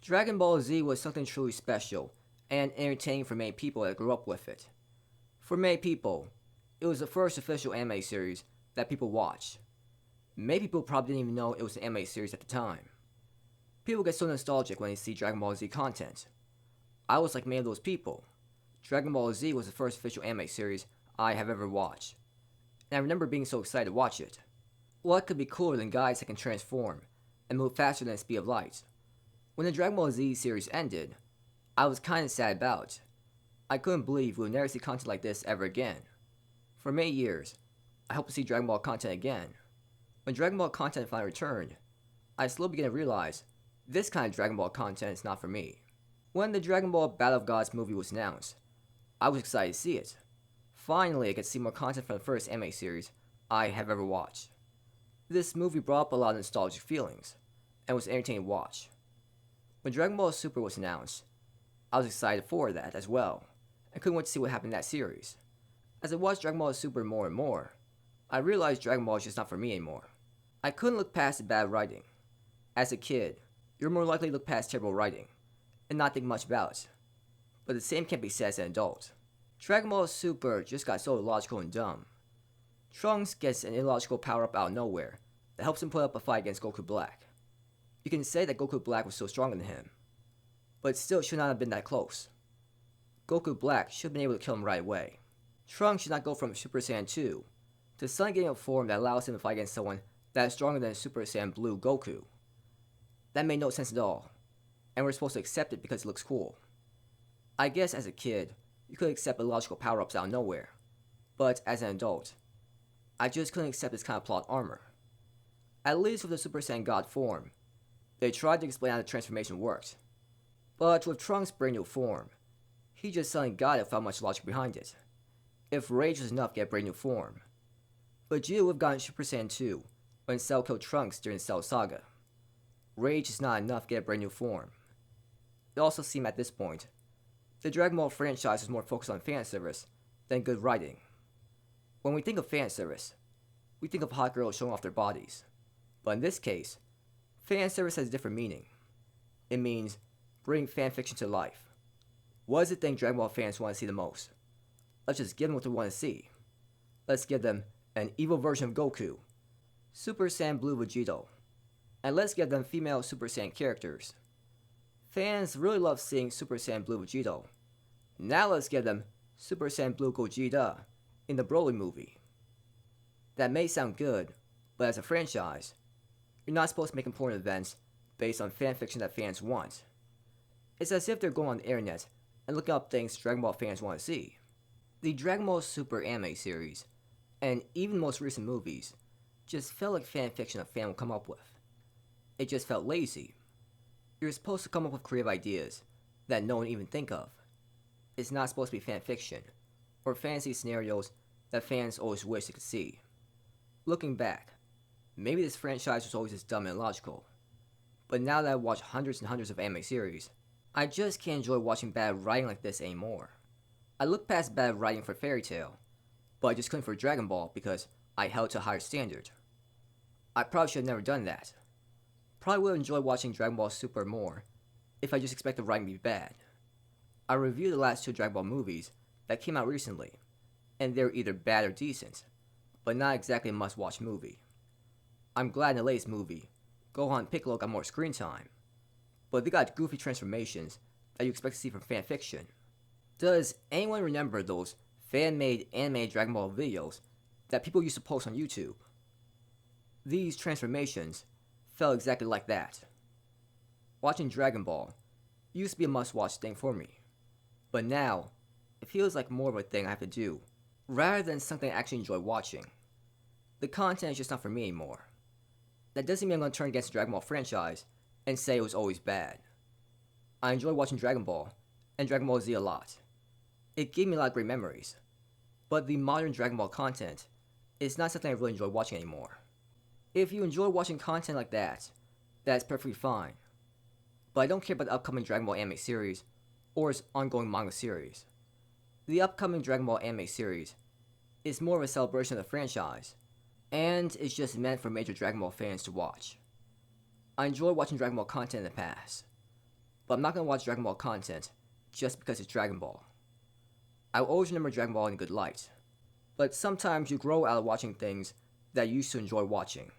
Dragon Ball Z was something truly special and entertaining for many people that grew up with it. For many people, it was the first official anime series that people watched. Many people probably didn't even know it was an anime series at the time. People get so nostalgic when they see Dragon Ball Z content. I was like many of those people. Dragon Ball Z was the first official anime series I have ever watched, and I remember being so excited to watch it. What could be cooler than guys that can transform and move faster than the speed of light? When the Dragon Ball Z series ended, I was kinda sad about it. I couldn't believe we would never see content like this ever again. For many years, I hoped to see Dragon Ball content again. When Dragon Ball content finally returned, I slowly began to realize this kind of Dragon Ball content is not for me. When the Dragon Ball Battle of Gods movie was announced, I was excited to see it. Finally, I could see more content from the first anime series I have ever watched. This movie brought up a lot of nostalgic feelings, and was entertaining to watch. When Dragon Ball Super was announced, I was excited for that as well, and couldn't wait to see what happened in that series. As I watched Dragon Ball Super more and more, I realized Dragon Ball is just not for me anymore. I couldn't look past the bad writing. As a kid, you're more likely to look past terrible writing, and not think much about it. But the same can't be said as an adult. Dragon Ball Super just got so illogical and dumb. Trunks gets an illogical power-up out of nowhere that helps him put up a fight against Goku Black. You can say that Goku Black was so stronger than him, but it still should not have been that close. Goku Black should have been able to kill him right away. Trunks should not go from Super Saiyan 2 to suddenly getting a form that allows him to fight against someone that is stronger than Super Saiyan Blue Goku. That made no sense at all, and we're supposed to accept it because it looks cool. I guess as a kid, you could accept illogical power-ups out of nowhere, but as an adult, I just couldn't accept this kind of plot armor. At least with the Super Saiyan God form, they tried to explain how the transformation worked. But with Trunks' brand new form, he just suddenly got it without much logic behind it. If Rage was enough to get a brand new form, Vegeta would have gotten Super Saiyan 2 when Cell killed Trunks during the Cell Saga. Rage is not enough to get a brand new form. It also seemed at this point, the Dragon Ball franchise was more focused on fan service than good writing. When we think of fan service, we think of hot girls showing off their bodies. But in this case, fan service has a different meaning. It means bringing fan fiction to life. What is the thing Dragon Ball fans want to see the most? Let's just give them what they want to see. Let's give them an evil version of Goku, Super Saiyan Blue Vegito, and let's give them female Super Saiyan characters. Fans really love seeing Super Saiyan Blue Vegito. Now let's give them Super Saiyan Blue Gogeta in the Broly movie. That may sound good, but as a franchise, you're not supposed to make important events based on fanfiction that fans want. It's as if they're going on the internet and looking up things Dragon Ball fans want to see. The Dragon Ball Super anime series, and even most recent movies, just felt like fanfiction a fan would come up with. It just felt lazy. You're supposed to come up with creative ideas that no one even think of. It's not supposed to be fanfiction, or fantasy scenarios that fans always wish they could see. Looking back, maybe this franchise was always just dumb and illogical. But now that I've watched hundreds and hundreds of anime series, I just can't enjoy watching bad writing like this anymore. I look past bad writing for Fairy Tail, but I just couldn't for Dragon Ball because I held to a higher standard. I probably should have never done that. Probably would have enjoyed watching Dragon Ball Super more if I just expected the writing to be bad. I reviewed the last two Dragon Ball movies that came out recently, and they were either bad or decent, but not exactly a must-watch movie. I'm glad in the latest movie, Gohan and Piccolo got more screen time, but they got goofy transformations that you expect to see from fanfiction. Does anyone remember those fan-made animated Dragon Ball videos that people used to post on YouTube? These transformations felt exactly like that. Watching Dragon Ball used to be a must-watch thing for me, but now it feels like more of a thing I have to do, rather than something I actually enjoy watching. The content is just not for me anymore. That doesn't mean I'm going to turn against the Dragon Ball franchise and say it was always bad. I enjoy watching Dragon Ball and Dragon Ball Z a lot. It gave me a lot of great memories, but the modern Dragon Ball content is not something I really enjoy watching anymore. If you enjoy watching content like that, that's perfectly fine. But I don't care about the upcoming Dragon Ball anime series or its ongoing manga series. The upcoming Dragon Ball anime series is more of a celebration of the franchise, and it's just meant for major Dragon Ball fans to watch. I enjoyed watching Dragon Ball content in the past, but I'm not gonna watch Dragon Ball content just because it's Dragon Ball. I will always remember Dragon Ball in a good light, but sometimes you grow out of watching things that you used to enjoy watching.